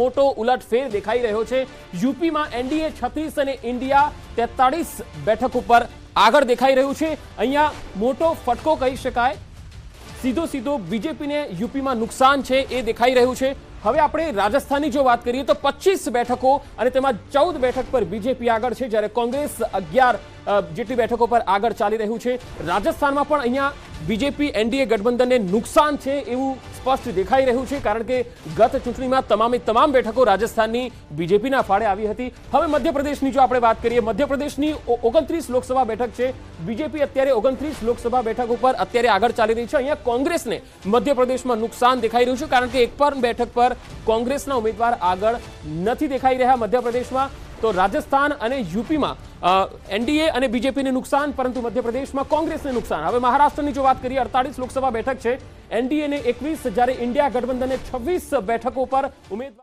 મોટો ઉલટફેર દેખાઈ રહ્યો છે। યુપીમાં એનડીએ 36 અને ઇન્ડિયા 43 બેઠક ઉપર આગળ દેખાઈ રહ્યું છે। અહીંયા મોટો ફટકો કહી શકાય, સીધો બીજેપીને યુપીમાં નુકસાન છે એ દેખાઈ રહ્યું છે। હવે આપણે રાજસ્થાનની જો વાત કરીએ તો 25 બેઠકો અને તેમાં 14 બેઠક પર બીજેપી આગળ છે, જ્યારે કોંગ્રેસ 11 જેટલી બેઠકો પર આગળ ચાલી રહ્યું છે। રાજસ્થાનમાં પણ અહીંયા બીજેપી એનડીએ ગઠબંધનને નુકસાન છે એવું સ્પષ્ટ દેખાઈ રહ્યું છે, કારણ કે ગત ચૂંટણીમાં તમામ બેઠકો રાજસ્થાનની બીજેપીના ફાળે આવી હતી। હવે મધ્યપ્રદેશની જો આપણે વાત કરીએ, મધ્યપ્રદેશની 29 લોકસભા બેઠક છે, બીજેપી અત્યારે 29 લોકસભા બેઠક ઉપર અત્યારે આગળ ચાલી રહી છે। અહીંયા કોંગ્રેસને મધ્યપ્રદેશમાં નુકસાન દેખાઈ રહ્યું છે, કારણ કે એક પણ બેઠક પર કોંગ્રેસના ઉમેદવાર આગળ નથી દેખાઈ રહ્યા મધ્યપ્રદેશમાં। તો રાજસ્થાન અને યુપીમાં એનડીએ અને બીજેપીને નુકસાન, પરંતુ મધ્યપ્રદેશમાં કોંગ્રેસને નુકસાન। હવે મહારાષ્ટ્રની જો વાત કરીએ, 48 લોકસભા બેઠક છે, એનડીએને 21, જ્યારે ઇન્ડિયા ગઠબંધને 26 બેઠકો પર ઉમેદવાર